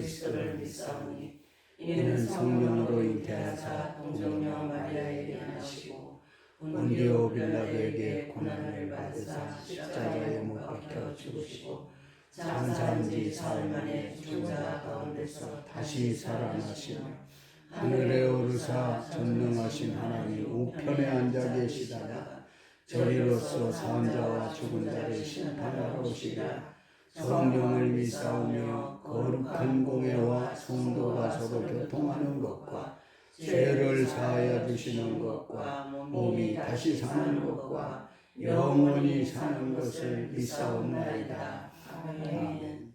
그리스도를 믿사오니 이는 성령으로 잉태하사 동정녀 마리아에게 나시고 본디오 빌라도에게 고난을 받으사 십자가에 못 박혀 죽으시고 장사한 지 사흘 만에 죽은 자 가운데서 다시 살아나시며 하늘에 오르사 전능하신 하나님 우편에 앉아 계시다가 저리로서 산 자와 죽은 자를 심판하러 오시리라. 성령을 믿사오며 거룩한 공회와 성도가 서로 교통하는 것과 죄를 사하여 주시는 것과 몸이 다시 사는 것과 영원히 사는 것을 믿사옵나이다. 아멘.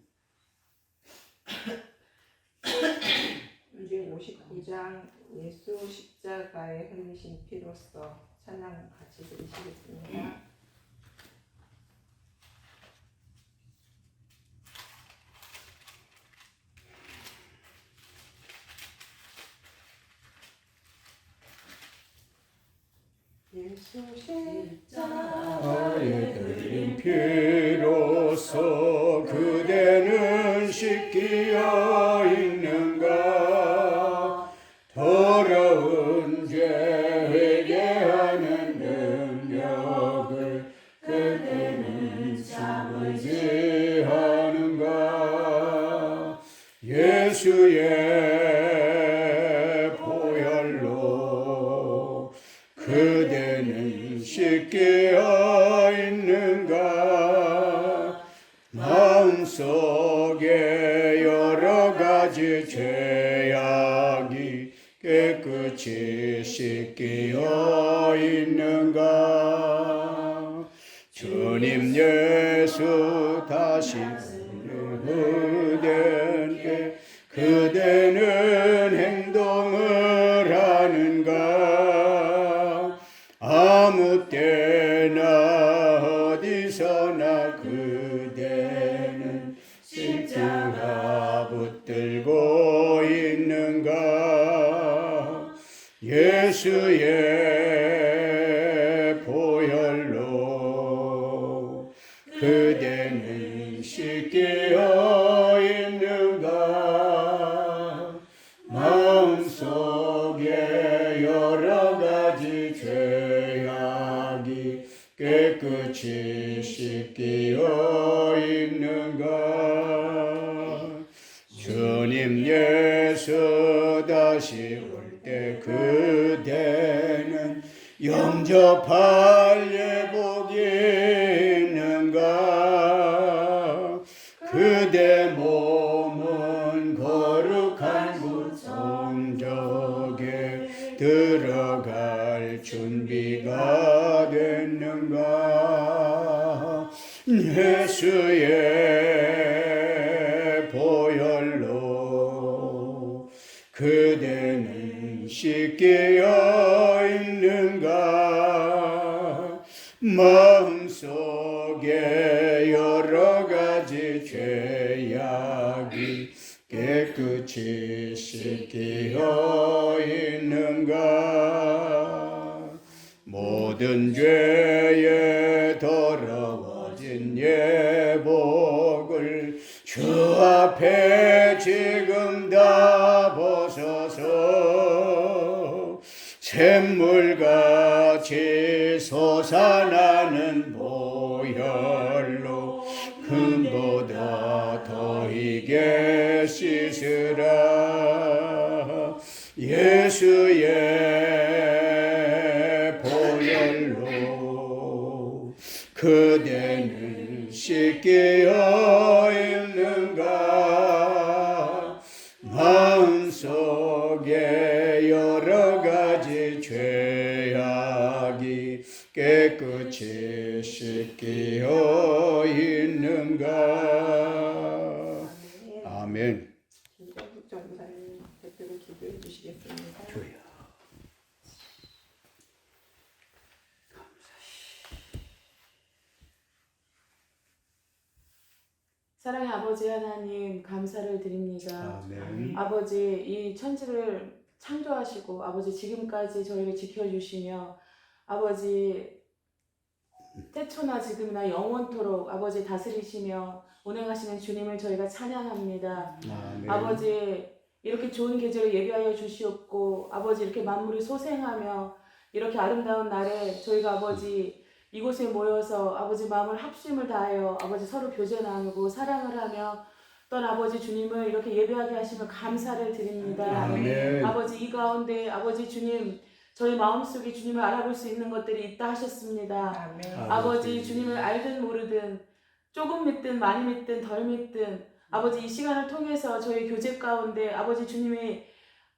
문제 59장 예수 십자가에 흘리신 피로써 찬양 같이 드리시겠습니다. 예수 십자가에 흘린 피로써 그대는 씻기어 있는가. 더러운 죄 회개하는 능력을 그대는 참으지 하는가. 예수의 보혈로 그대는 씻기어 있는가. 마음속에 여러 가지 죄악이 깨끗이 씻기어 있는가. 주님 예수 다시 그대에게 그대는 행동을 하는가. 아무 때나 어디서나 그대는 십자가 붙들고 있는가. 예수의 보혈로 그대는 씻기어 있는가. 마음속에 여러 가지 죄악이 깨끗이 씻기어 있는가. 주님 예수 다시 올 때 그대는 영접할 예복이 있는가. 그대 몸은 거룩한 구성적에 들어갈 준비가 됐는가. 예수의 보혈로 그대는 씻기어 있는가. 마음속에 여러 가지 죄악이 깨끗이 씻기어 있는가. 모든 죄에 더러워진 예복을 주 앞에 지금 다 벗어서 샘물같이 솟아나는 보혈로 흠보다 더 희게 씻으라. 예수의 보혈로 그대는 씻기어 있는가. 마음속에 여러 가지 죄악이 깨끗이 씻기어 있는가. 아멘. 김정국 전사님 대표로 기도해 주시겠습니다. 주여. 사랑의 아버지 하나님 감사를 드립니다. 아멘. 아버지 이 천지를 창조하시고 아버지 지금까지 저희를 지켜주시며 아버지 때초나 지금이나 영원토록 아버지 다스리시며 운행하시는 주님을 저희가 찬양합니다. 아멘. 아버지 이렇게 좋은 계절을 예비하여 주시옵고 아버지 이렇게 만물이 소생하며 이렇게 아름다운 날에 저희가 아버지 이곳에 모여서 아버지 마음을 합심을 다하여 아버지 서로 교제 나누고 사랑을 하며 또 아버지 주님을 이렇게 예배하게 하시며 감사를 드립니다. 아멘. 아버지 이 가운데 아버지 주님 저희 마음속에 주님을 알아볼 수 있는 것들이 있다 하셨습니다. 아멘. 아버지 주님을 알든 모르든 조금 믿든 많이 믿든 덜 믿든 아버지 이 시간을 통해서 저희 교제 가운데 아버지 주님의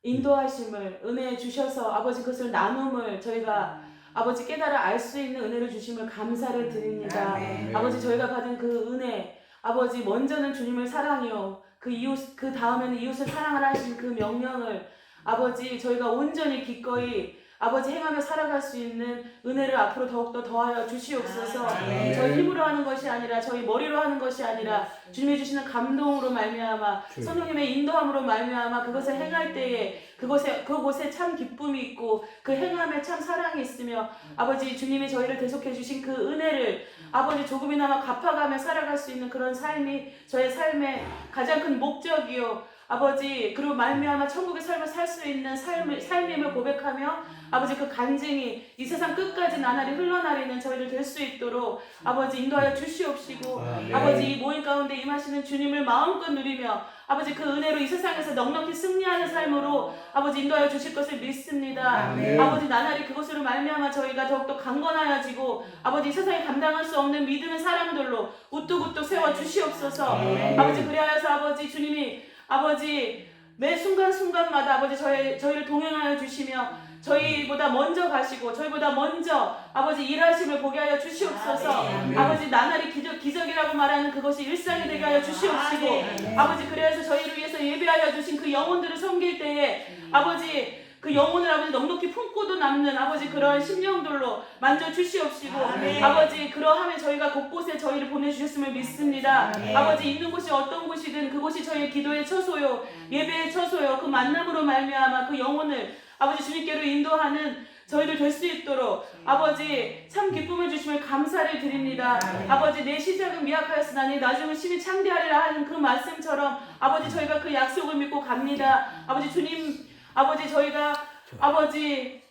인도하심을 은혜 주셔서 아버지 그것을 나눔을 저희가 아버지 깨달아 알 수 있는 은혜를 주심을 감사를 드립니다. 아멘. 아버지 저희가 받은 그 은혜 아버지 먼저는 주님을 사랑이요 그 이웃 그 다음에는 이웃을 사랑하라 하신 그 명령을 아버지 저희가 온전히 기꺼이 아버지 행하며 살아갈 수 있는 은혜를 앞으로 더욱더 더하여 주시옵소서. 아멘. 저희 힘으로 하는 것이 아니라 저희 머리로 하는 것이 아니라 주님이 주시는 감동으로 말미암아 성령님의 인도함으로 말미암아 그것을 행할 때에 그곳에 참 기쁨이 있고 그 행함에 참 사랑이 있으며 아버지 주님이 저희를 대속해 주신 그 은혜를 아버지 조금이나마 갚아가며 살아갈 수 있는 그런 삶이 저의 삶의 가장 큰 목적이요 아버지 그리고 말미암아 천국의 삶을 살 수 있는 삶임을 고백하며 아버지 그 간증이 이 세상 끝까지 나날이 흘러나리는 저희들 될 수 있도록 아버지 인도하여 주시옵시고 아버지 이 모임 가운데 임하시는 주님을 마음껏 누리며 아버지 그 은혜로 이 세상에서 넉넉히 승리하는 삶으로 아버지 인도하여 주실 것을 믿습니다. 아멘. 아버지 나날이 그것으로 말미암아 저희가 더욱더 강건하여지고 아버지 이 세상에 감당할 수 없는 믿음의 사람들로 우뚝우뚝 세워 주시옵소서. 아버지 그리하여서 아버지 주님이 아버지 매 순간순간마다 아버지 저희를 동행하여 주시며 저희보다 먼저 가시고 저희보다 먼저 아버지 일하심을 보게 하여 주시옵소서. 아버지 나날이 기적이라고 말하는 그것이 일상이 되게 하여 주시옵시고 아버지 그래서 저희를 위해서 예배하여 주신 그 영혼들을 섬길 때에 아버지 그 영혼을 아버지 넉넉히 품고도 남는 아버지 그러한 심령들로 만져 주시옵시고 아버지 그러하면 저희가 곳곳에 저희를 보내주셨음을 믿습니다. 아버지 있는 곳이 어떤 곳이든 그곳이 저희의 기도의 처소요 예배의 처소요 그 만남으로 말미암아 그 영혼을 아버지 주님께로 인도하는 저희들 될 수 있도록 아버지 참 기쁨을 주심을 감사를 드립니다. 아버지 내 시작은 미약하였으나니 나중은 심히 창대하리라 하는 그 말씀처럼 아버지 저희가 그 약속을 믿고 갑니다. 아버지 주님 아버지 저희가 아버지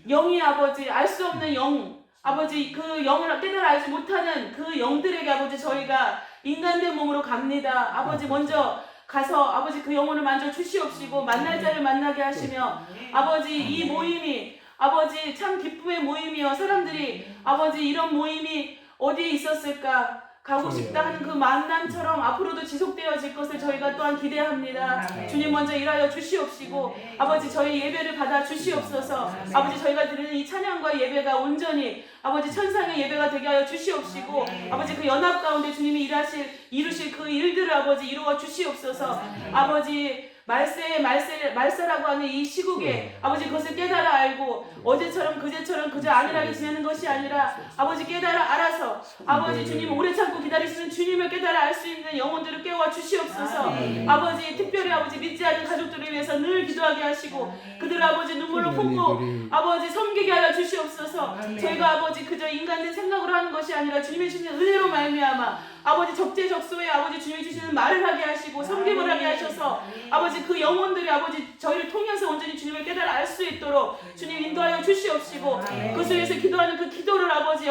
영이 아버지 알 수 없는 영 아버지 그 영을 깨달아 알지 못하는 그 영들에게 아버지 저희가 인간된 몸으로 갑니다. 아버지 먼저 가서 아버지 그 영혼을 만져 주시옵시고 만날 자를 만나게 하시며 아버지 이 모임이 아버지 참 기쁨의 모임이요 사람들이 아버지 이런 모임이 어디에 있었을까 가고 싶다 하는 그 만남처럼 앞으로도 지속되어질 것을 저희가 또한 기대합니다. 주님 먼저 일하여 주시옵시고 아버지 저희 예배를 받아 주시옵소서. 아버지 저희가 드리는 이 찬양과 예배가 온전히 아버지 천상의 예배가 되게 하여 주시옵시고 아버지 그 연합 가운데 주님이 이루실 그 일들을 아버지 이루어 주시옵소서. 아버지 말세라고 하는 이 시국에 아버지 그것을 깨달아 알고 어제처럼 그제처럼 그저 안일하게 지내는 것이 아니라 아버지 깨달아 알아서 아버지 주님 오래 참고 기다리시는 주님을 깨달아 알 수 있는 영혼들을 깨워 주시옵소서. 아버지 특별히 아버지 믿지 않는 가족들을 위해서 늘 기도하게 하시고 그들을 아버지 눈물로 품고 아버지 섬기게 하여 주시옵소서. 저희가 아버지 그저 인간된 생각으로 하는 것이 아니라 주님이 주시는 은혜로 말미암아 아버지 적재적소에 아버지 주님이 주시는 말을 하게 하시고 섬김을 하게 하셔서 아버지 그 영혼들이 아버지 저희를 통해서 온전히 주님을 깨달아 알 수 있도록 주님 인도하여 주시옵시고 그것을 위해서 기도하는 그 기도를 아버지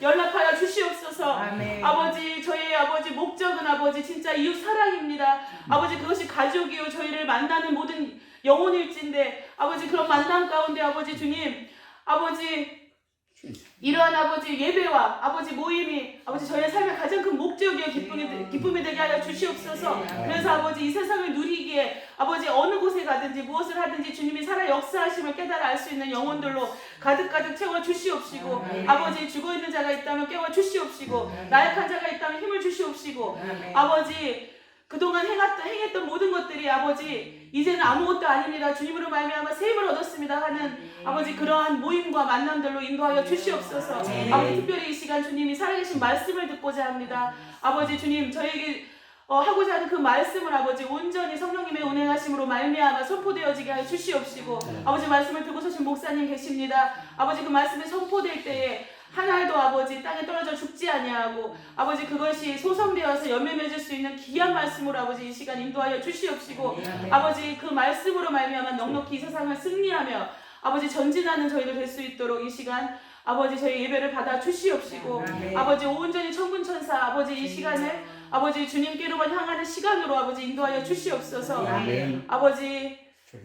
연락하여 주시옵소서. 아버지 저희의 아버지 목적은 아버지 진짜 이웃 사랑입니다. 아버지 그것이 가족이요 저희를 만나는 모든 영혼일진데 아버지 그런 만남 가운데 아버지 주님 아버지 이러한 아버지 예배와 아버지 모임이 아버지 저희의 삶의 가장 큰 목적이요 기쁨이 되게 하여 주시옵소서. 그래서 아버지 이 세상을 누리기에 아버지 어느 곳에 가든지 무엇을 하든지 주님이 살아 역사하심을 깨달아 알 수 있는 영혼들로 가득가득 채워 주시옵시고 아버지 죽어있는 자가 있다면 깨워 주시옵시고 나약한 자가 있다면 힘을 주시옵시고 아버지 그동안 행했던 모든 것들이 아버지 이제는 아무것도 아닙니다. 주님으로 말미암아 새 힘을 얻었습니다 하는 아버지 그러한 모임과 만남들로 인도하여 주시옵소서. 아버지 특별히 이 시간 주님이 살아계신 말씀을 듣고자 합니다. 아버지 주님 저에게 하고자 하는 그 말씀을 아버지 온전히 성령님의 운행하심으로 말미암아 선포되어지게 하여 주시옵시고 아버지 말씀을 들고 서신 목사님 계십니다. 아버지 그 말씀이 선포될 때에 한 알도 아버지 땅에 떨어져 죽지 아니하고 아버지 그것이 소성되어서 열매 맺을 수 있는 귀한 말씀으로 아버지 이 시간 인도하여 주시옵시고 아버지 그 말씀으로 말미암아 넉넉히 이 세상을 승리하며 아버지 전진하는 저희들 될 수 있도록 이 시간 아버지 저희 예배를 받아 주시옵시고 아버지 온전히 천군천사 아버지 이 시간을 아버지 주님께로만 향하는 시간으로 아버지 인도하여 주시옵소서. 아버지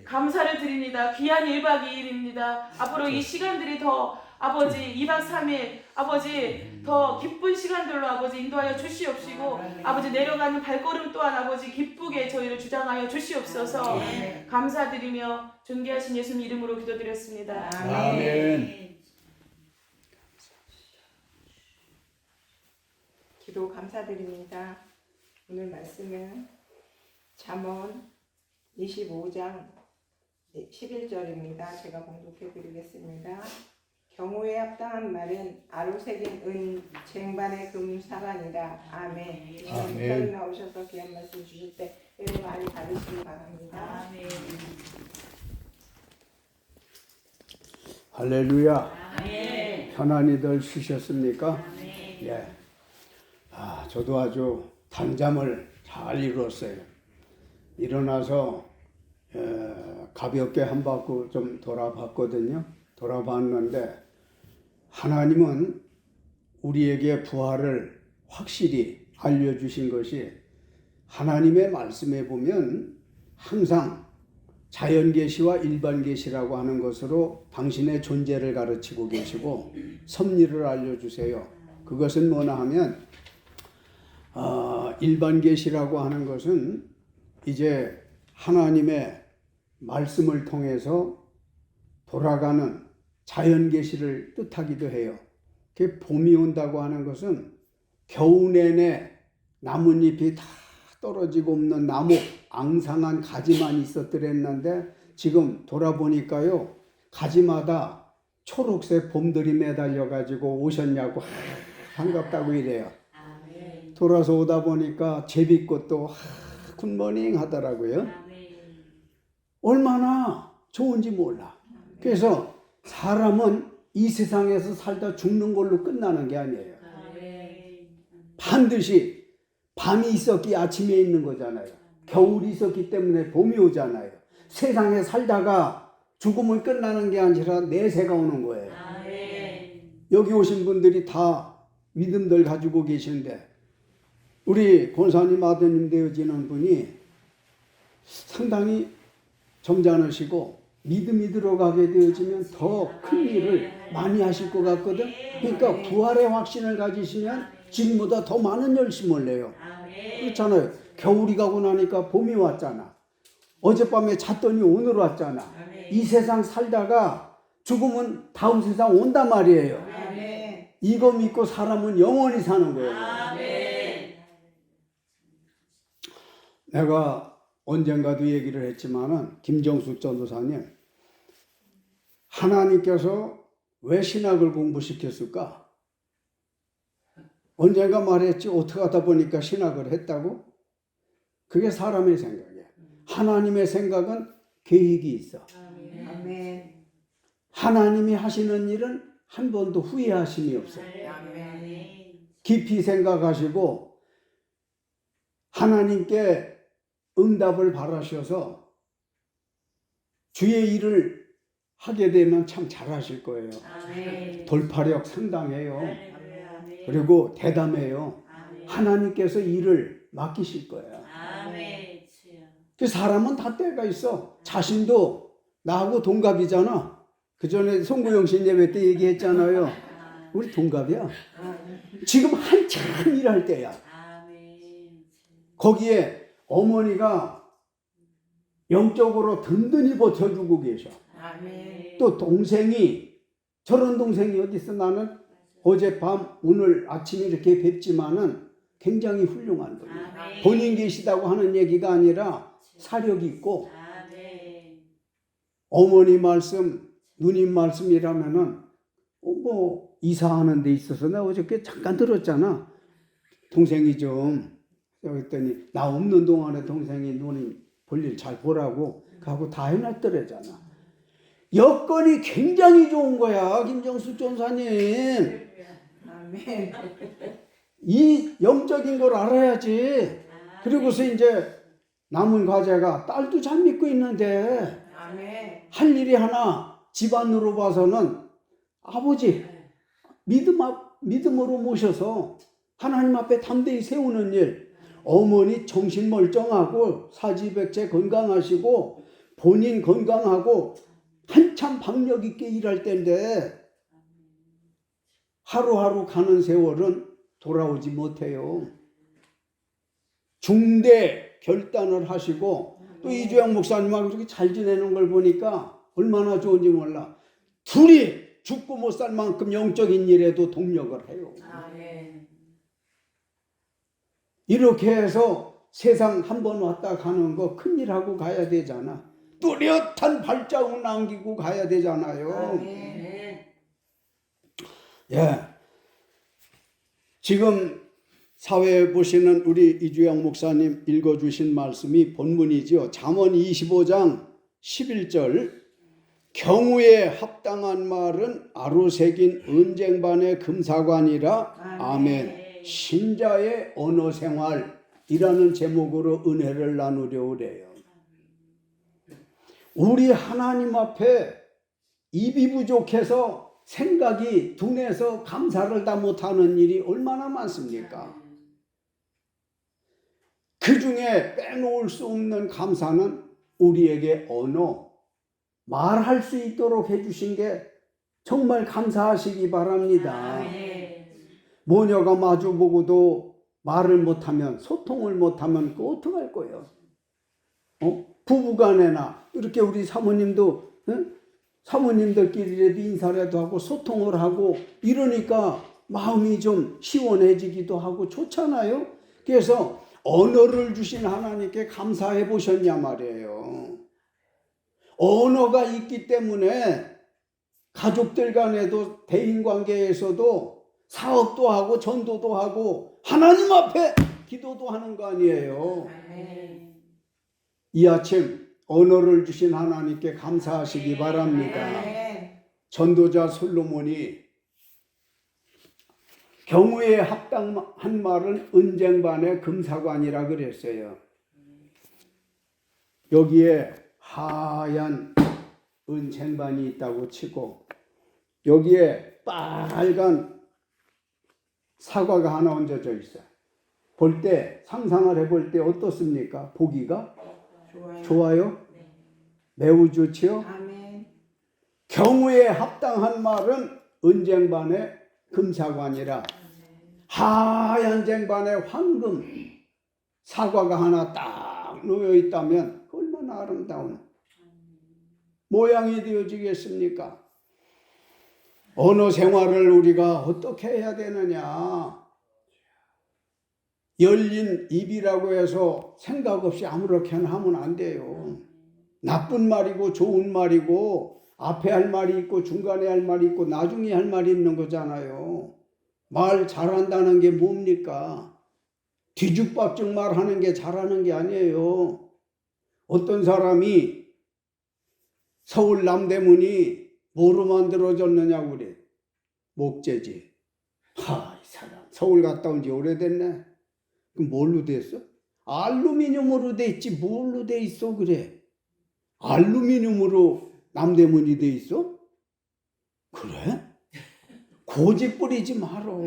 감사를 드립니다. 귀한 1박 2일입니다. 앞으로 이 시간들이 더 아버지 2박 3일 아버지 더 기쁜 시간들로 아버지 인도하여 주시옵시고 아버지 내려가는 발걸음 또한 아버지 기쁘게 저희를 주장하여 주시옵소서. 감사드리며 존귀하신 예수님 이름으로 기도드렸습니다. 아멘. 기도 감사드립니다. 오늘 말씀은 잠언 25장 11절입니다. 제가 봉독해 드리겠습니다. 경우에 합당한 말은 아로 새긴 은 쟁반의 금 사관이라. 아멘. 아멘. 나오셔서 귀한 말씀 주실 때 여러분 많이 받으시기 바랍니다. 아멘. 할렐루야. 아멘. 편안히들 쉬셨습니까? 아멘. 예. 저도 아주 단잠을 잘 이뤘어요. 일어나서 가볍게 한 바퀴 좀 돌아봤거든요. 돌아봤는데 하나님은 우리에게 부활을 확실히 알려주신 것이 하나님의 말씀에 보면 항상 자연계시와 일반계시라고 하는 것으로 당신의 존재를 가르치고 계시고 섭리를 알려주세요. 그것은 뭐나 하면 일반계시라고 하는 것은 이제 하나님의 말씀을 통해서 돌아가는 자연계시를 뜻하기도 해요. 봄이 온다고 하는 것은 겨우 내내 나뭇잎이 다 떨어지고 없는 나무 앙상한 가지만 있었더랬는데 지금 돌아보니까요 가지마다 초록색 봄들이 매달려 가지고 오셨냐고 반갑다고 이래요. 돌아서 오다 보니까 제비꽃도 굿모닝 하더라고요. 얼마나 좋은지 몰라. 그래서 사람은 이 세상에서 살다 죽는 걸로 끝나는 게 아니에요. 반드시 밤이 있었기 아침에 있는 거잖아요. 겨울이 있었기 때문에 봄이 오잖아요. 세상에 살다가 죽으면 끝나는 게 아니라 내세가 오는 거예요. 여기 오신 분들이 다 믿음들 가지고 계신데 우리 권사님 아드님 되어지는 분이 상당히 점잖으시고 믿음이 들어가게 되어지면 더 큰 일을 많이 하실 것 같거든. 그러니까 부활의 확신을 가지시면 지금보다 더 많은 열심을 내요. 그렇잖아요. 겨울이 가고 나니까 봄이 왔잖아. 어젯밤에 잤더니 오늘 왔잖아. 이 세상 살다가 죽으면 다음 세상 온단 말이에요. 이거 믿고 사람은 영원히 사는 거예요. 내가 언젠가도 얘기를 했지만은 김정숙 전도사님, 하나님께서 왜 신학을 공부시켰을까? 언젠가 말했지 어떻게 하다 보니까 신학을 했다고? 그게 사람의 생각이야. 하나님의 생각은 계획이 있어. 아멘. 하나님이 하시는 일은 한 번도 후회하심이 없어. 깊이 생각하시고 하나님께 응답을 바라셔서 주의 일을 하게 되면 참 잘하실 거예요. 돌파력 상당해요. 그리고 대담해요. 하나님께서 일을 맡기실 거예요. 그 사람은 다 때가 있어. 자신도 나하고 동갑이잖아. 그 전에 송구영 씨 예배 때 얘기했잖아요. 우리 동갑이야. 지금 한참 일할 때야. 거기에 어머니가 영적으로 든든히 버텨주고 계셔. 또 동생이, 저런 동생이 어디 있어. 나는 어젯밤 오늘 아침에 이렇게 뵙지만은 굉장히 훌륭한 분이에요. 본인 계시다고 하는 얘기가 아니라 사력이 있고 어머니 말씀, 누님 말씀이라면은 뭐 이사하는 데 있어서 나 어저께 잠깐 들었잖아. 동생이 좀 그랬더니 나 없는 동안에 동생이 누님 볼일 잘 보라고 하고 다 해놨더래잖아. 여건이 굉장히 좋은 거야, 김정숙 전사님. 아멘. 이 영적인 걸 알아야지. 그리고서 이제 남은 과제가 딸도 잘 믿고 있는데 아멘. 할 일이 하나 집안으로 봐서는 아버지 믿음으로 모셔서 하나님 앞에 담대히 세우는 일, 어머니 정신 멀쩡하고 사지백체 건강하시고 본인 건강하고 한참 박력 있게 일할 때인데 하루하루 가는 세월은 돌아오지 못해요. 중대 결단을 하시고 또 이주영 목사님하고 그렇게 잘 지내는 걸 보니까 얼마나 좋은지 몰라. 둘이 죽고 못 살 만큼 영적인 일에도 동력을 해요. 아멘. 이렇게 해서 세상 한 번 왔다 가는 거 큰일하고 가야 되잖아. 뚜렷한 발자국 남기고 가야 되잖아요. 아멘. 예. 지금 사회에 보시는 우리 이주영 목사님 읽어주신 말씀이 본문이지요. 잠언 25장 11절. 경우에 합당한 말은 아로새긴 은쟁반의 금사관이라. 아멘. 신자의 언어 생활이라는 제목으로 은혜를 나누려 그래요. 우리 하나님 앞에 입이 부족해서 생각이 둔해서 감사를 다 못하는 일이 얼마나 많습니까? 그 중에 빼놓을 수 없는 감사는 우리에게 언어, 말할 수 있도록 해주신 게 정말 감사하시기 바랍니다. 모녀가 마주보고도 말을 못하면, 소통을 못하면 그거 어떡할 거예요? 부부간에나 이렇게 우리 사모님도 사모님들끼리라도 인사라도 하고 소통을 하고 이러니까 마음이 좀 시원해지기도 하고 좋잖아요. 그래서 언어를 주신 하나님께 감사해 보셨냐 말이에요. 언어가 있기 때문에 가족들 간에도 대인관계에서도 사업도 하고 전도도 하고 하나님 앞에 기도도 하는 거 아니에요. 이 아침 언어를 주신 하나님께 감사하시기 바랍니다. 전도자 솔로몬이 경우에 합당한 말은 은쟁반의 금사관이라 그랬어요. 여기에 하얀 은쟁반이 있다고 치고 여기에 빨간 사과가 하나 얹어져 있어요. 볼 때 상상을 해볼 때 어떻습니까? 보기가 좋아요? 매우 좋지요? 아멘. 경우에 합당한 말은 은쟁반의 금사관이라. 하얀 쟁반에 황금 사과가 하나 딱 놓여 있다면 얼마나 아름다운 모양이 되어지겠습니까? 언어 생활을 우리가 어떻게 해야 되느냐? 열린 입이라고 해서 생각 없이 아무렇게나 하면 안 돼요. 나쁜 말이고 좋은 말이고 앞에 할 말이 있고 중간에 할 말이 있고 나중에 할 말이 있는 거잖아요. 말 잘한다는 게 뭡니까? 뒤죽박죽 말하는 게 잘하는 게 아니에요. 어떤 사람이 서울 남대문이 뭐로 만들어졌느냐고 그래. 목재지. 이 사람 서울 갔다 온 지 오래됐네. 그럼 뭘로 됐어? 알루미늄으로 돼 있지 뭘로 돼 있어 그래. 알루미늄으로 남대문이 돼 있어? 그래? 고집 부리지 말어.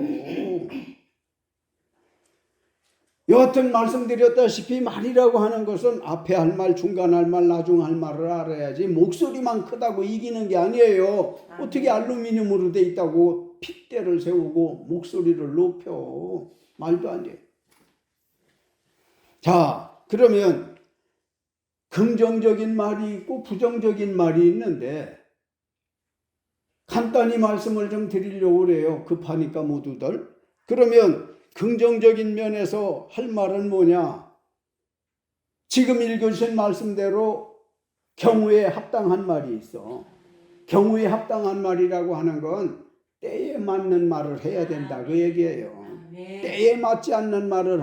여하튼 말씀드렸다시피 말이라고 하는 것은 앞에 할 말, 중간 할 말, 나중 할 말을 알아야지 목소리만 크다고 이기는 게 아니에요. 어떻게 알루미늄으로 돼 있다고 핏대를 세우고 목소리를 높여. 말도 안 돼. 자, 그러면 긍정적인 말이 있고 부정적인 말이 있는데 간단히 말씀을 좀 드리려고 그래요. 급하니까 모두들. 그러면 긍정적인 면에서 할 말은 뭐냐? 지금 읽으신 말씀대로 경우에 합당한 말이 있어. 경우에 합당한 말이라고 하는 건 때에 맞는 말을 해야 된다 그 얘기예요. 때에 맞지 않는 말을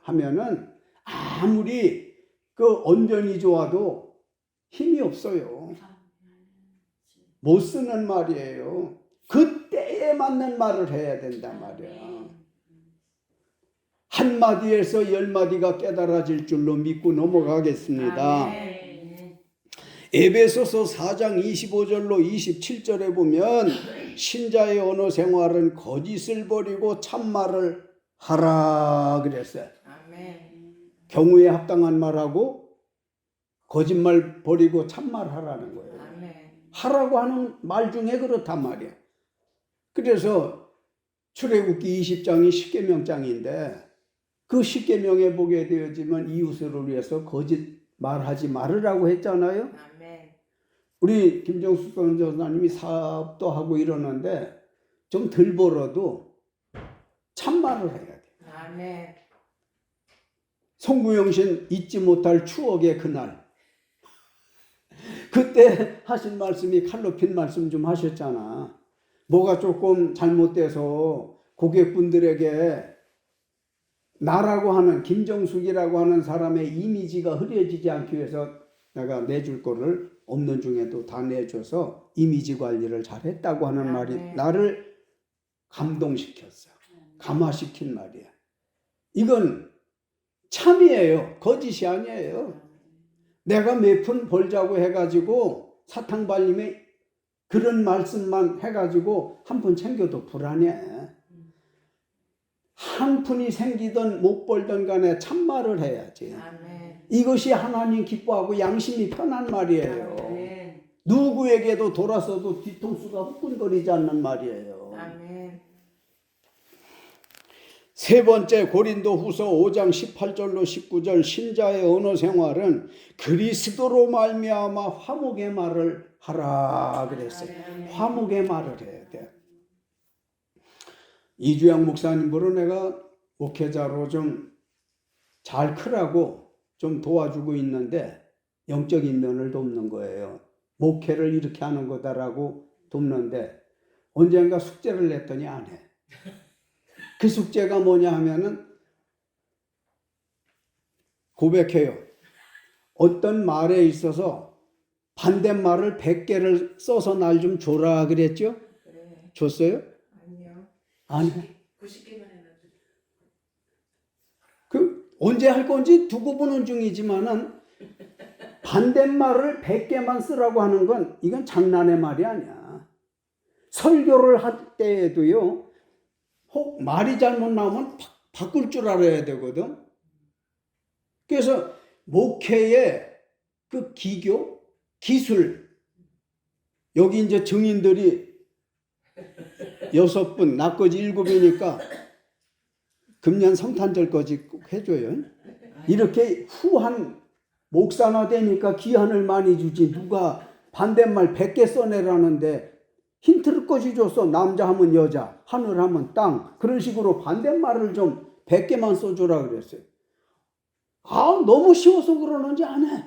하면은 아무리 그 언변이 좋아도 힘이 없어요. 못 쓰는 말이에요. 그 때에 때에 맞는 말을 해야 된단 말이야. 한마디에서 10마디가 깨달아질 줄로 믿고 넘어가겠습니다. 에베소서 4장 25절로 27절에 보면 신자의 언어 생활은 거짓을 버리고 참말을 하라 그랬어요. 아멘. 경우에 합당한 말하고 거짓말 버리고 참말하라는 거예요. 아멘. 하라고 하는 말 중에 그렇단 말이야. 그래서 출애굽기 20장이 10계명장인데 그 10계명에 보게 되어지면 이웃을 위해서 거짓 말하지 말으라고 했잖아요. 아멘. 우리 김정숙 선교사님이 사업도 하고 이러는데 좀 덜 벌어도 참말을 해야 돼. 아멘. 송구영신 잊지 못할 추억의 그날. 그때 하신 말씀이 칼로 핀 말씀 좀 하셨잖아. 뭐가 조금 잘못돼서 고객분들에게 나라고 하는 김정숙이라고 하는 사람의 이미지가 흐려지지 않기 위해서 내가 내줄 거를 없는 중에도 다 내줘서 이미지 관리를 잘했다고 하는 말이 나를 감동시켰어. 감화시킨 말이야. 이건 참이에요. 거짓이 아니에요. 내가 몇 푼 벌자고 해가지고 사탕발림에 그런 말씀만 해가지고 한 푼 챙겨도 불안해. 한 푼이 생기든 못 벌든 간에 참말을 해야지. 아멘. 이것이 하나님 기뻐하고 양심이 편한 말이에요. 아멘. 누구에게도 돌아서도 뒤통수가 후끈거리지 않는 말이에요. 아멘. 세 번째 고린도후서 5장 18절로 19절 신자의 언어 생활은 그리스도로 말미암아 화목의 말을 하라 그랬어요. 화목의 말을 해야 돼. 이주영 목사님으로 내가 목회자로 좀 잘 크라고 좀 도와주고 있는데 영적인 면을 돕는 거예요. 목회를 이렇게 하는 거다라고 돕는데 언젠가 숙제를 냈더니 안 해. 그 숙제가 뭐냐 하면은 고백해요. 어떤 말에 있어서 반대말을 100개를 써서 날 좀 줘라 그랬죠? 그래. 줬어요? 아니요. 아니. 90개만 해놔도. 언제 할 건지 두고 보는 중이지만은 반대말을 100개만 쓰라고 하는 건 이건 장난의 말이 아니야. 설교를 할 때에도요. 혹 말이 잘못 나오면 바꿀 줄 알아야 되거든. 그래서 목회의 그 기교, 기술 여기 이제 증인들이 6분, 나까지 7이니까 금년 성탄절까지 꼭 해줘요. 이렇게 후한 목사나 되니까 기한을 많이 주지. 누가 반대말 100개 써내라는데 힌트를 꺼지 줬어. 남자 하면 여자, 하늘 하면 땅. 그런 식으로 반대말을 좀 100개만 써주라 그랬어요. 아, 너무 쉬워서 그러는지 안 해.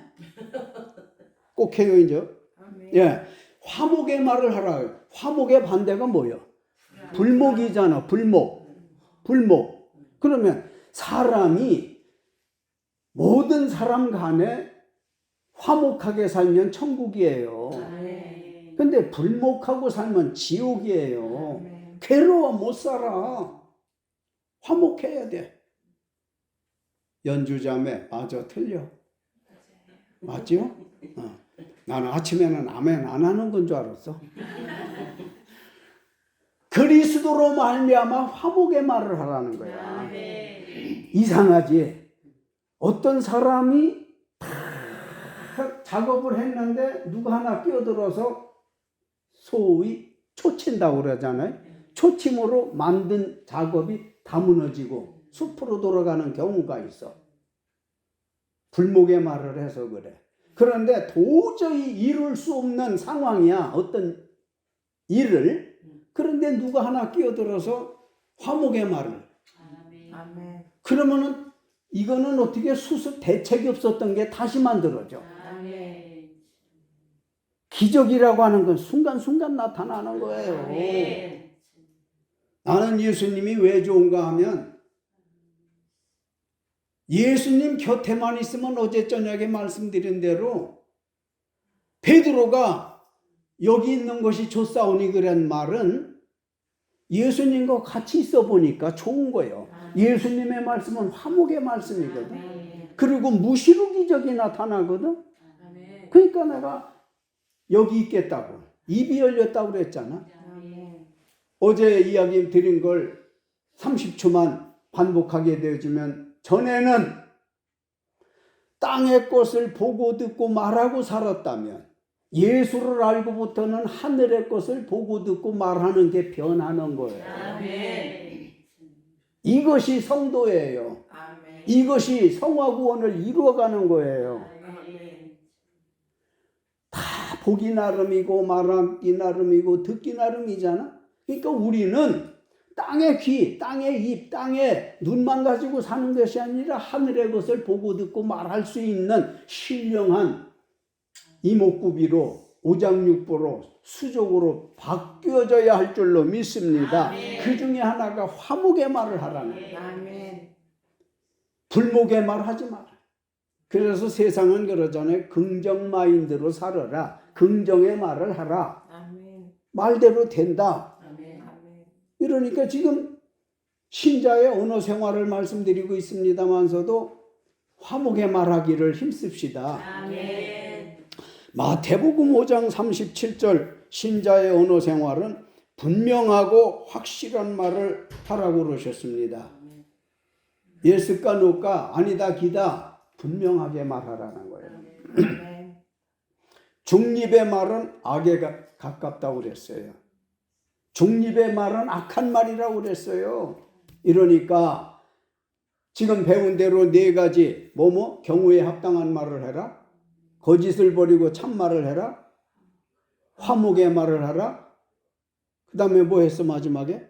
꼭 해요, 이제. 아멘. 예. 화목의 말을 하라. 화목의 반대가 뭐예요? 불목이잖아, 불목. 불목. 그러면 사람이 모든 사람 간에 화목하게 살면 천국이에요. 아멘. 근데 불목하고 살면 지옥이에요. 아멘. 괴로워 못 살아. 화목해야 돼. 연주자매 맞아 틀려. 맞죠? 나는 아침에는 아멘 안 하는 건 줄 알았어. 그리스도로 말미암아 화목의 말을 하라는 거야. 아멘. 이상하지? 어떤 사람이 다 작업을 했는데 누가 하나 끼어들어서 소위 초친다고 그러잖아요. 초침으로 만든 작업이 다 무너지고 숲으로 돌아가는 경우가 있어. 불목의 말을 해서 그래. 그런데 도저히 이룰 수 없는 상황이야. 어떤 일을. 그런데 누가 하나 끼어들어서 화목의 말을. 아멘. 그러면은 이거는 어떻게 수습 대책이 없었던 게 다시 만들어져. 아멘. 기적이라고 하는 건 순간순간 나타나는 거예요. 아멘. 나는 예수님이 왜 좋은가 하면 예수님 곁에만 있으면 어제 저녁에 말씀드린 대로 베드로가 여기 있는 것이 좋사오니 그런 말은 예수님과 같이 있어 보니까 좋은 거예요. 예수님의 말씀은 화목의 말씀이거든. 그리고 무시루기적이 나타나거든. 그러니까 내가 여기 있겠다고, 입이 열렸다고 그랬잖아. 어제 이야기 드린 걸 30초만 반복하게 되어지면, 전에는 땅의 것을 보고 듣고 말하고 살았다면 예수를 알고부터는 하늘의 것을 보고 듣고 말하는 게 변하는 거예요. 이것이 성도예요. 이것이 성화구원을 이루어가는 거예요. 다 보기 나름이고 말하기 나름이고 듣기 나름이잖아. 그러니까 우리는 땅의 귀, 땅의 입, 땅의 눈만 가지고 사는 것이 아니라 하늘의 것을 보고 듣고 말할 수 있는 신령한 이목구비로, 오장육부로, 수족으로 바뀌어져야 할 줄로 믿습니다. 그 중에 하나가 화목의 말을 하라는 거예요. 불목의 말 하지 마라. 그래서 세상은 그러잖아요. 긍정 마인드로 살아라. 긍정의 말을 하라. 말대로 된다. 이러니까 지금 신자의 언어 생활을 말씀드리고 있습니다만서도 화목의 말하기를 힘씁시다. 마태복음 5장 37절 신자의 언어 생활은 분명하고 확실한 말을 하라고 그러셨습니다. 예스까 노까, 아니다 기다, 분명하게 말하라는 거예요. 중립의 말은 악에 가깝다고 그랬어요. 중립의 말은 악한 말이라고 그랬어요. 이러니까 지금 배운 대로 네 가지, 경우에 합당한 말을 해라, 거짓을 버리고 참말을 해라, 화목의 말을 하라, 그 다음에 뭐 했어 마지막에?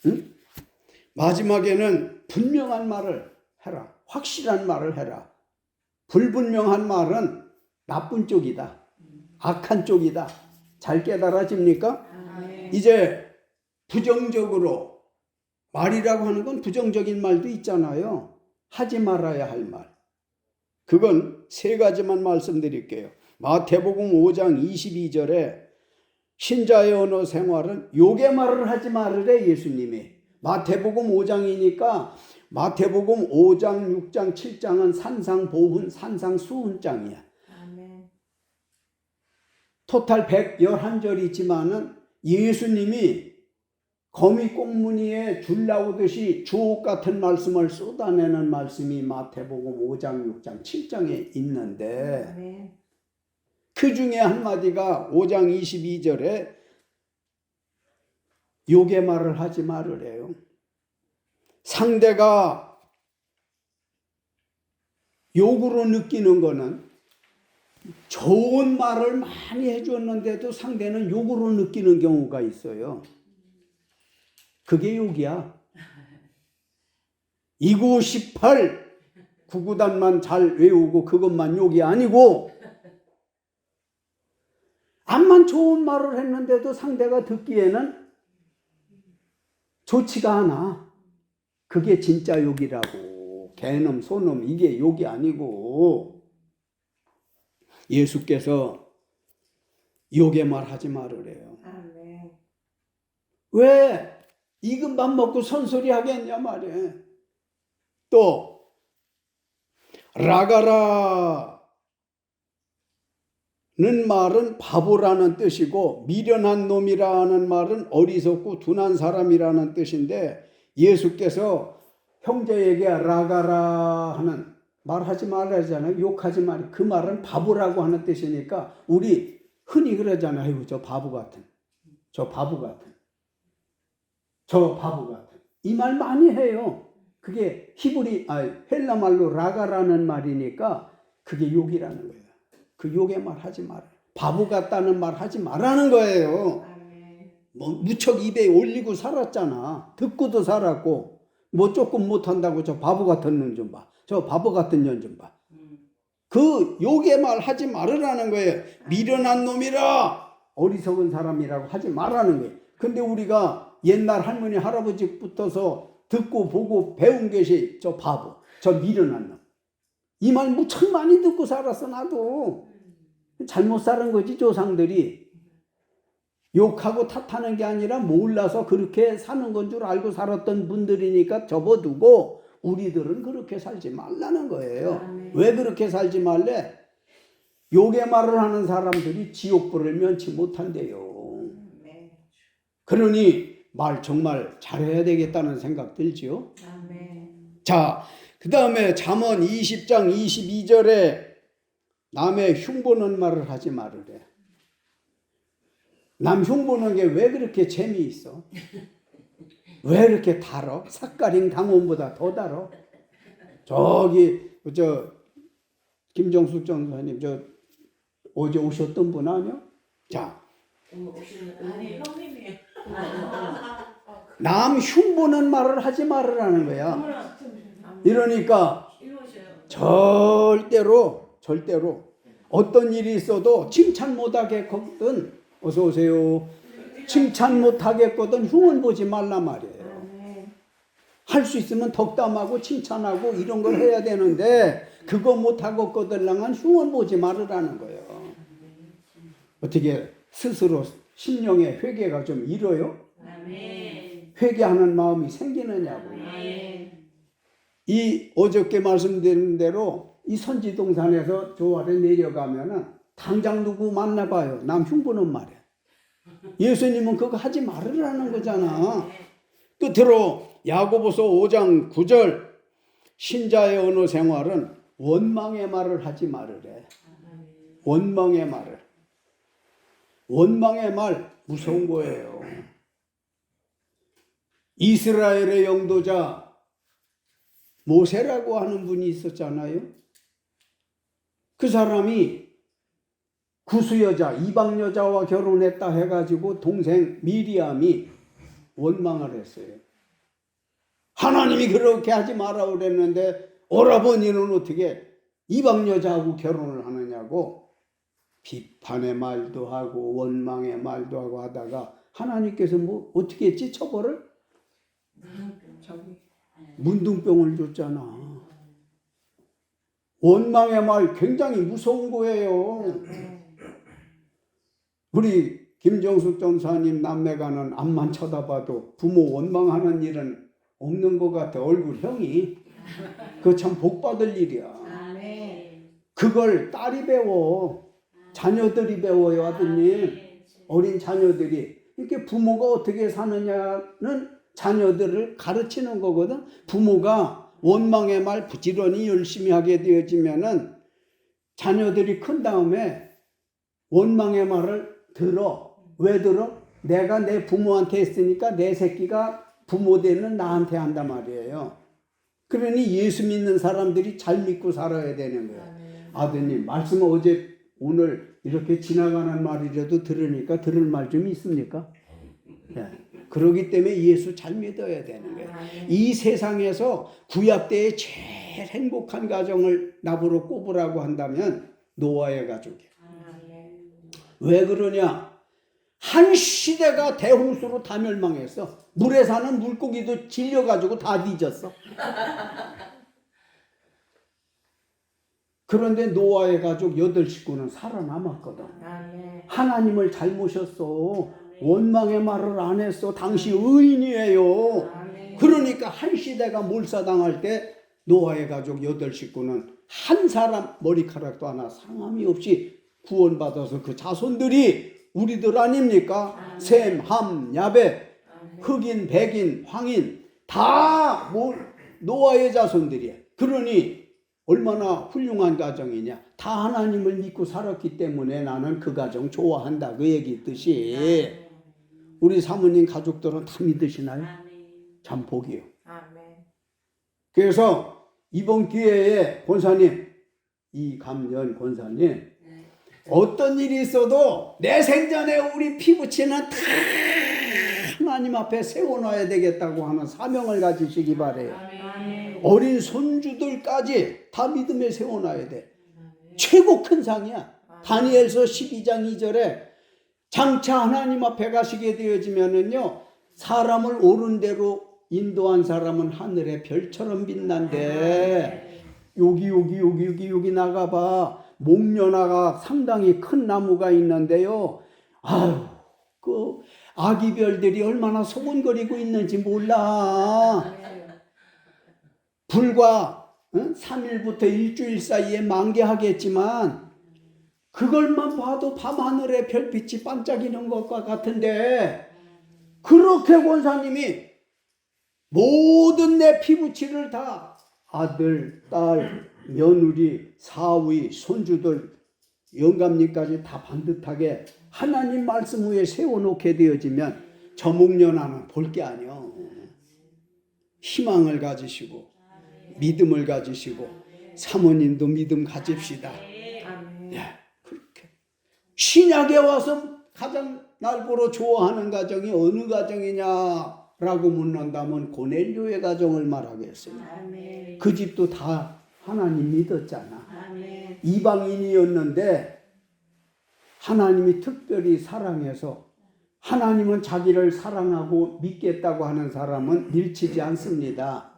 응? 마지막에는 분명한 말을 해라, 확실한 말을 해라. 불분명한 말은 나쁜 쪽이다, 악한 쪽이다. 잘 깨달아집니까? 이제 부정적으로, 말이라고 하는 건 부정적인 말도 있잖아요. 하지 말아야 할 말. 그건 세 가지만 말씀드릴게요. 마태복음 5장 22절에 신자의 언어 생활은 욕의 말을 하지 말으래, 예수님이. 마태복음 5장이니까 마태복음 5장, 6장, 7장은 산상보훈, 산상수훈장이야. 토탈 111절이지만은 예수님이 거미 꽁무니에 줄 나오듯이 주옥 같은 말씀을 쏟아내는 말씀이 마태복음 5장, 6장, 7장에 있는데 그 중에 한마디가 5장 22절에 욕의 말을 하지 말으래요. 상대가 욕으로 느끼는 거는 좋은 말을 많이 해줬는데도 상대는 욕으로 느끼는 경우가 있어요. 그게 욕이야. 2918 구구단만 잘 외우고 그것만 욕이 아니고, 암만 좋은 말을 했는데도 상대가 듣기에는 좋지가 않아. 그게 진짜 욕이라고. 개놈, 소놈, 이게 욕이 아니고, 예수께서 욕의 말 하지 말으래요. 왜 익은 밥 먹고 선소리 하겠냐 말이야. 또 라가라는 말은 바보라는 뜻이고, 미련한 놈이라는 말은 어리석고 둔한 사람이라는 뜻인데, 예수께서 형제에게 라가라 하는 말하지 말라잖아요. 욕하지 말. 그 말은 바보라고 하는 뜻이니까 우리 흔히 그러잖아요. 아이고, 저 바보 같은, 저 바보 같은, 저 바보 같은. 이 말 많이 해요. 그게 헬라 말로 라가라는 말이니까 그게 욕이라는 거예요. 그 욕의 말 하지 마라. 바보 같다는 말 하지 말라는 거예요. 뭐 무척 입에 올리고 살았잖아. 듣고도 살았고, 뭐 조금 못한다고 저 바보 같은 놈 좀 봐. 저 바보 같은 년 좀 봐. 그 욕의 말 하지 말으라는 거예요. 미련한 놈이라, 어리석은 사람이라고 하지 말라는 거예요. 근데 우리가 옛날 할머니 할아버지부터서 듣고 보고 배운 것이 저 바보, 저 미련한 놈. 이 말 무척 많이 듣고 살았어. 나도 잘못 살은 거지. 조상들이 욕하고 탓하는 게 아니라 몰라서 그렇게 사는 건 줄 알고 살았던 분들이니까 접어두고 우리들은 그렇게 살지 말라는 거예요. 왜 그렇게 살지 말래? 욕의 말을 하는 사람들이 지옥불을 면치 못한대요. 그러니 말 정말 잘해야 되겠다는 생각 들지요. 자, 그 다음에 잠언 20장 22절에 남의 흉보는 말을 하지 말으래. 남 흉보는 게 왜 그렇게 재미있어? 왜 이렇게 달어? 삭가린 강원보다 더 달어? 저기 김정숙 전사님 어제 오셨던 분 아니요? 자, 아니 형님이에요. 남 흉보는 말을 하지 말으라는 거야. 이러니까 절대로 어떤 일이 있어도 칭찬 못하겠거든 어서 오세요. 칭찬 못하겠거든 흉은 보지 말란 말이에요. 할 수 있으면 덕담하고 칭찬하고 이런 걸 해야 되는데 그거 못하겠거들랑은 흉은 보지 말으라는 거예요. 어떻게 스스로 심령의 회개가 좀 이뤄요? 회개하는 마음이 생기느냐고요. 이 어저께 말씀드린 대로 이 선지동산에서 저 아래 내려가면은 당장 누구 만나봐요. 남 흉보는 말이야. 예수님은 그거 하지 말으라는 거잖아. 끝으로 야고보서 5장 9절 신자의 언어 생활은 원망의 말을 하지 말으래. 원망의 말을. 원망의 말 무서운 거예요. 이스라엘의 영도자 모세라고 하는 분이 있었잖아요. 그 사람이 구수 여자, 이방 여자와 결혼했다 해가지고 동생 미리암이 원망을 했어요. 하나님이 그렇게 하지 마라 그랬는데 오라버니는 어떻게 이방 여자하고 결혼을 하느냐고 비판의 말도 하고 원망의 말도 하고 하다가 하나님께서 뭐 어떻게 했지? 처벌을? 문둥병을 줬잖아. 원망의 말 굉장히 무서운 거예요. 우리 김정숙 전사님 남매가는 앞만 쳐다봐도 부모 원망하는 일은 없는 것 같아. 얼굴형이. 그거 참 복받을 일이야. 그걸 딸이 배워. 자녀들이 배워요, 아드님. 어린 자녀들이. 이렇게 부모가 어떻게 사느냐는 자녀들을 가르치는 거거든. 부모가 원망의 말 부지런히 열심히 하게 되어지면은 자녀들이 큰 다음에 원망의 말을 들어. 왜 들어? 내가 내 부모한테 했으니까 내 새끼가 부모 되는 나한테 한단 말이에요. 그러니 예수 믿는 사람들이 잘 믿고 살아야 되는 거예요. 아드님, 말씀은 어제 오늘 이렇게 지나가는 말이라도 들으니까 들을 말 좀 있습니까? 네. 그러기 때문에 예수 잘 믿어야 되는 거예요. 이 세상에서 구약 때의 제일 행복한 가정을 나보러 꼽으라고 한다면 노아의 가족이에요. 왜 그러냐? 한 시대가 대홍수로 다 멸망했어. 물에 사는 물고기도 질려가지고 다 뒤졌어. 그런데 노아의 가족 8식구는 살아남았거든. 하나님을 잘 모셨어. 원망의 말을 안 했어. 당시 의인이에요. 그러니까 한 시대가 몰사당할 때 노아의 가족 8식구는 한 사람 머리카락도 하나 상함이 없이 구원받아서 그 자손들이 우리들 아닙니까? 셈, 함, 야벳, 흑인, 백인, 황인 다 노아의 자손들이야. 그러니 얼마나 훌륭한 가정이냐. 다 하나님을 믿고 살았기 때문에 나는 그 가정 좋아한다. 그 얘기 있듯이 우리 사모님 가족들은 다 믿으시나요? 참 복이요. 그래서 이번 기회에 권사님, 이감년 권사님, 어떤 일이 있어도 내 생전에 우리 피부치는 다 하나님 앞에 세워놔야 되겠다고 하는 사명을 가지시기 바래요. 어린 손주들까지 다 믿음에 세워놔야 돼. 최고 큰 상이야. 다니엘서 12장 2절에 장차 하나님 앞에 가시게 되어지면은요, 사람을 옳은 대로 인도한 사람은 하늘의 별처럼 빛난대. 여기 나가봐. 목련화가 상당히 큰 나무가 있는데요. 아유, 그 아기별들이 얼마나 소곤거리고 있는지 몰라. 불과 3일부터 일주일 사이에 만개하겠지만 그걸만 봐도 밤하늘에 별빛이 반짝이는 것과 같은데 그렇게 권사님이 모든 내 피부치를 다 아들, 딸, 며느리, 사위, 손주들, 영감님까지 다 반듯하게 하나님 말씀 위에 세워놓게 되어지면 저 목련하는 볼 게 아니요. 희망을 가지시고 믿음을 가지시고 사모님도 믿음 가집시다. 예, 그렇게 신약에 와서 가장 날 보러 좋아하는 가정이 어느 가정이냐라고 묻는다면 고넬료의 가정을 말하겠습니다. 그 집도 다 하나님 믿었잖아. 이방인이었는데 하나님이 특별히 사랑해서 하나님은 자기를 사랑하고 믿겠다고 하는 사람은 밀치지 않습니다.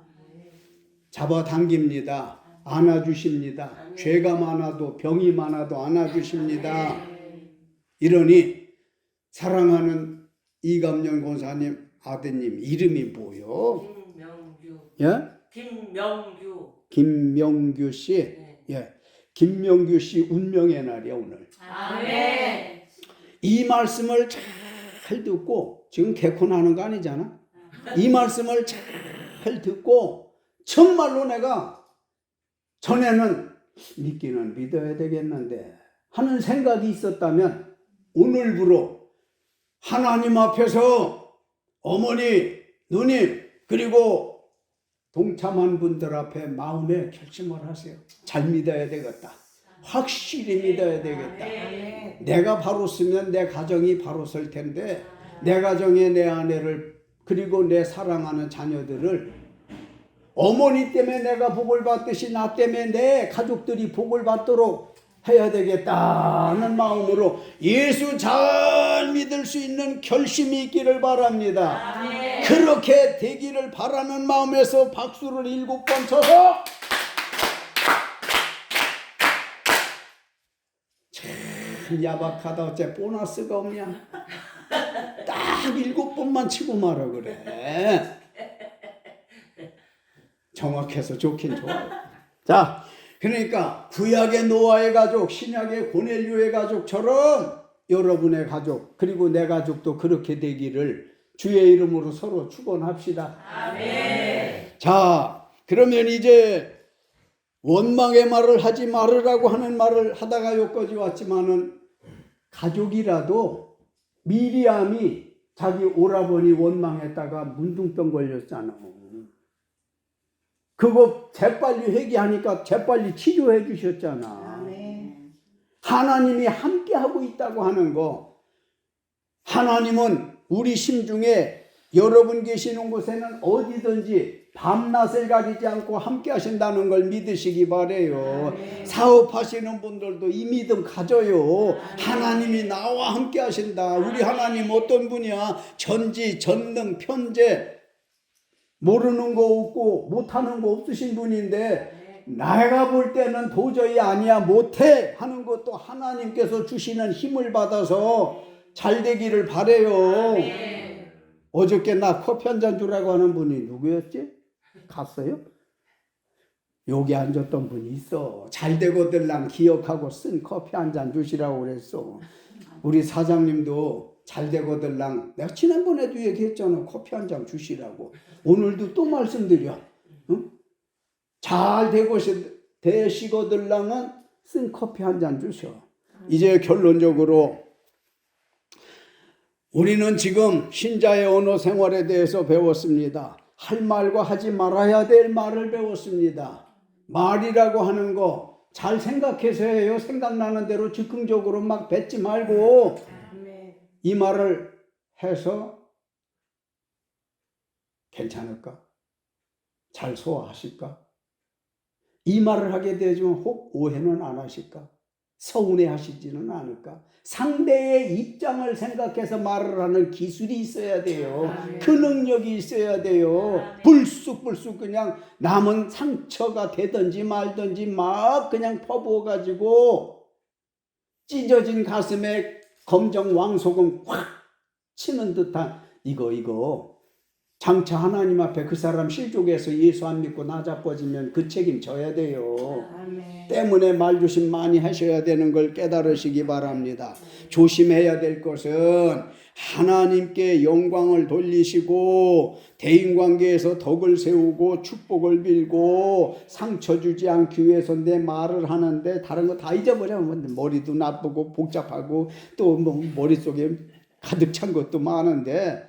잡아당깁니다. 안아주십니다. 죄가 많아도 병이 많아도 안아주십니다. 이러니 사랑하는 이감년 권사님 아드님 이름이 뭐요? 김명규. 예? 김명규. 김명규 씨. 네. 예. 김명규 씨 운명의 날이야 오늘. 아멘. 이 말씀을 잘 듣고 지금 개콘하는 거 아니잖아. 이 말씀을 잘 듣고 정말로 내가 전에는 믿기는 믿어야 되겠는데 하는 생각이 있었다면 오늘부로 하나님 앞에서 어머니, 누님 그리고 동참한 분들 앞에 마음에 결심을 하세요. 잘 믿어야 되겠다. 확실히 믿어야 되겠다. 내가 바로 쓰면 내 가정이 바로 설 텐데 내 가정에 내 아내를 그리고 내 사랑하는 자녀들을 어머니 때문에 내가 복을 받듯이 나 때문에 내 가족들이 복을 받도록 해야 되겠다는 마음으로 예수 잘 믿을 수 있는 결심이 있기를 바랍니다. 아멘. 그렇게 되기를 바라는 마음에서 박수를 7번 쳐서 참 야박하다. 어째 보너스가 없냐. 딱 7번만 치고 말아 그래. 정확해서 좋긴 좋아요. 자, 그러니까 구약의 노아의 가족, 신약의 고넬료의 가족처럼 여러분의 가족 그리고 내 가족도 그렇게 되기를 주의 이름으로 서로 축원합시다. 아멘. 자, 그러면 이제 원망의 말을 하지 말으라고 하는 말을 하다가 여기까지 왔지만은 가족이라도 미리암이 자기 오라버니 원망했다가 문둥병 걸렸잖아. 그거 재빨리 회개하니까 재빨리 치료해 주셨잖아. 하나님이 함께하고 있다고 하는 거. 하나님은 우리 심중에 여러분 계시는 곳에는 어디든지 밤낮을 가리지 않고 함께 하신다는 걸 믿으시기 바래요. 사업하시는 분들도 이 믿음 가져요. 하나님이 나와 함께 하신다. 우리 하나님 어떤 분이야? 전지, 전능, 편재. 모르는 거 없고 못하는 거 없으신 분인데 내가 볼 때는 도저히 아니야 못해 하는 것도 하나님께서 주시는 힘을 받아서 잘 되기를 바래요. 어저께 나 커피 한 잔 주라고 하는 분이 누구였지? 갔어요? 여기 앉았던 분이 있어. 잘 되고들랑 기억하고 쓴 커피 한 잔 주시라고 그랬어. 우리 사장님도 잘 되고들랑 내가 지난번에도 얘기했잖아. 커피 한 잔 주시라고. 오늘도 또 말씀드려. 응? 잘 되시고들랑은 쓴 커피 한 잔 주셔. 이제 결론적으로 우리는 지금 신자의 언어 생활에 대해서 배웠습니다. 할 말과 하지 말아야 될 말을 배웠습니다. 말이라고 하는 거 잘 생각해서 해요. 생각나는 대로 즉흥적으로 막 뱉지 말고 이 말을 해서 괜찮을까? 잘 소화하실까? 이 말을 하게 되지만 혹 오해는 안 하실까? 서운해 하시지는 않을까? 상대의 입장을 생각해서 말을 하는 기술이 있어야 돼요. 그 능력이 있어야 돼요. 불쑥불쑥 그냥 남은 상처가 되든지 말든지 막 그냥 퍼부어가지고 찢어진 가슴에 검정 왕소금 확 치는 듯한 이거 장차 하나님 앞에 그 사람 실족해서 예수 안 믿고 나자빠지면 그 책임 져야 돼요. 아멘. 때문에 말조심 많이 하셔야 되는 걸 깨달으시기 바랍니다. 조심해야 될 것은 하나님께 영광을 돌리시고 대인관계에서 덕을 세우고 축복을 빌고 상처 주지 않기 위해서 내 말을 하는데 다른 거 다 잊어버리면 머리도 나쁘고 복잡하고 또 뭐 머릿속에 가득 찬 것도 많은데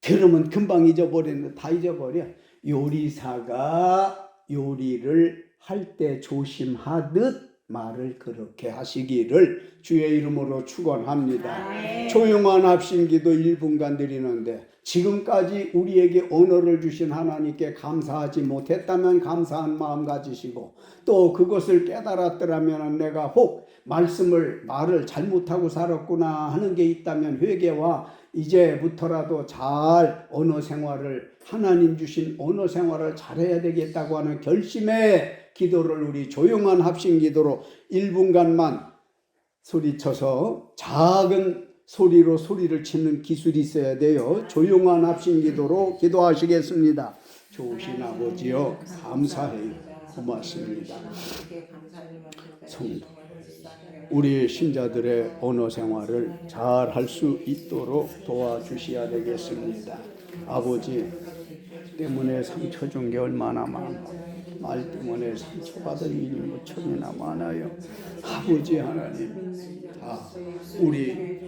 들으면 금방 잊어버리는데 다 잊어버려. 요리사가 요리를 할 때 조심하듯 말을 그렇게 하시기를 주의 이름으로 축원합니다. 조용한 합심기도 1분간 드리는데 지금까지 우리에게 언어를 주신 하나님께 감사하지 못했다면 감사한 마음 가지시고 또 그것을 깨달았더라면 내가 혹 말을 잘못하고 살았구나 하는 게 있다면 회개와 이제부터라도 잘 언어 생활을 하나님 주신 언어 생활을 잘해야 되겠다고 하는 결심의 기도를 우리 조용한 합심 기도로 1분간만 소리쳐서 작은 소리로 소리를 치는 기술이 있어야 돼요. 조용한 합심 기도로 기도하시겠습니다. 좋으신 아버지요 감사해요. 고맙습니다. 성도 우리 신자들의 언어 생활을 잘 할 수 있도록 도와주셔야 되겠습니다. 아버지 때문에 상처 준 게 얼마나 많고 말 때문에 상처받은 일이 무척이나 많아요. 아버지 하나님 다 우리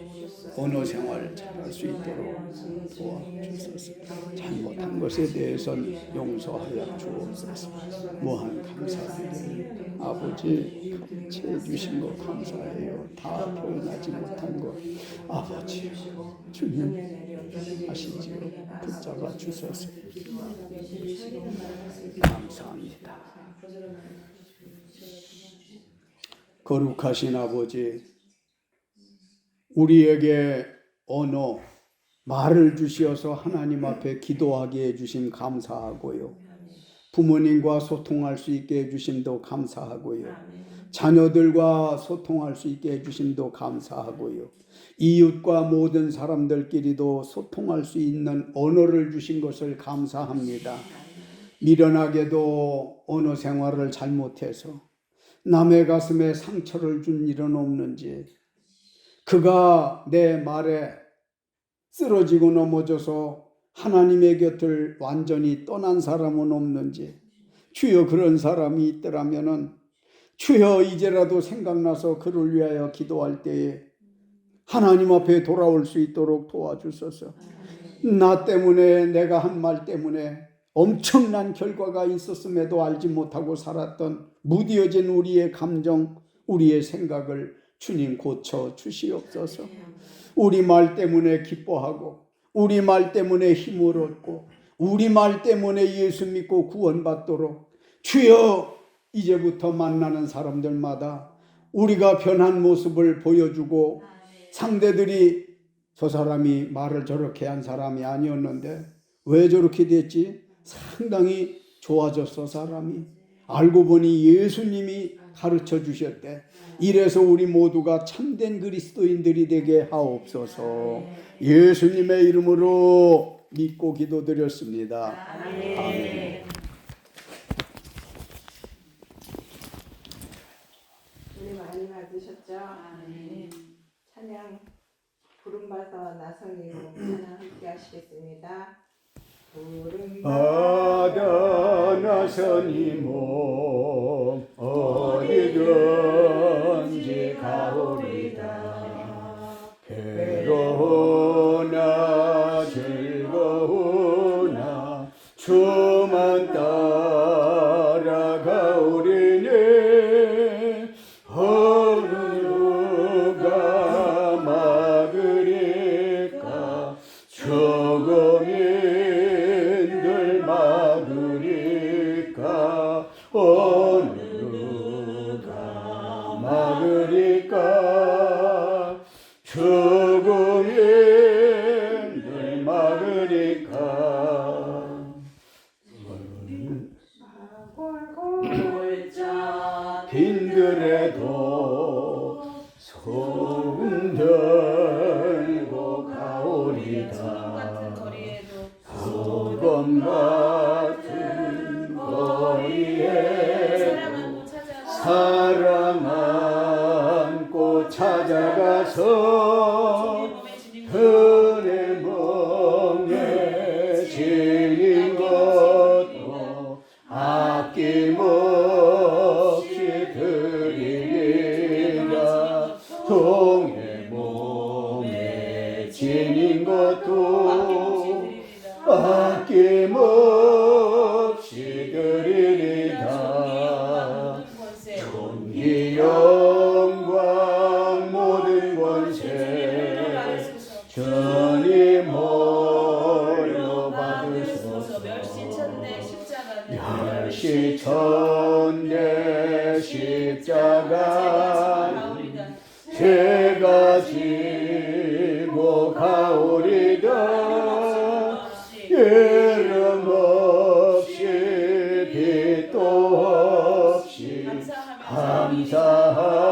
언어 생활 잘할 수 있도록 도와주소서. 잘못한 것에 대해서는 용서하여 주옵소서. 무한 감사드립니다. 아버지 가르쳐 주신 거 감사해요. 다 표현하지 못한 것 아버지 주님 아시지요. 붙잡아 주소서. 감사합니다. 거룩하신 아버지 우리에게 언어, 말을 주시어서 하나님 앞에 기도하게 해주심 감사하고요. 부모님과 소통할 수 있게 해주심도 감사하고요. 자녀들과 소통할 수 있게 해주심도 감사하고요. 이웃과 모든 사람들끼리도 소통할 수 있는 언어를 주신 것을 감사합니다. 미련하게도 언어 생활을 잘못해서 남의 가슴에 상처를 준 일은 없는지 그가 내 말에 쓰러지고 넘어져서 하나님의 곁을 완전히 떠난 사람은 없는지 주여 그런 사람이 있더라면은 주여 이제라도 생각나서 그를 위하여 기도할 때에 하나님 앞에 돌아올 수 있도록 도와주소서. 나 때문에 내가 한 말 때문에 엄청난 결과가 있었음에도 알지 못하고 살았던 무뎌진 우리의 감정, 우리의 생각을 주님 고쳐 주시옵소서. 우리 말 때문에 기뻐하고 우리 말 때문에 힘을 얻고 우리 말 때문에 예수 믿고 구원받도록 주여 이제부터 만나는 사람들마다 우리가 변한 모습을 보여주고 상대들이 저 사람이 말을 저렇게 한 사람이 아니었는데 왜 저렇게 됐지? 상당히 좋아졌어 사람이. 알고 보니 예수님이 가르쳐 주셨대. 이래서 우리 모두가 참된 그리스도인들이 되게 하옵소서. 예수님의 이름으로 믿고 기도드렸습니다. 아멘. 우리 많이 받으셨죠? 찬양 부름받아 나선이로 찬양 함께 하시겠습니다. 바다 나선이 몸 어디든지 가오리다. 괴로우나 즐거우나 주만 따라가오리니 어느 누가 막으리까. 조금인들 막으리까. 어느 누가 막으리까. 조금인들 막으리까. 골자 빈들에도 손 들고 가오리다. 같은 거리에 사랑 안고 찾아가서 은혜 멍에 지닌 것도 아낌없이 드리리라. 동해 몸에 지닌 것도 아낌없이 드리리라. 존귀 영광 모든 권세 주님 홀로 받으소서. 멸시천대 십자가 제가 지고 가오리다. 예름 없이 빛도 없이 감사하며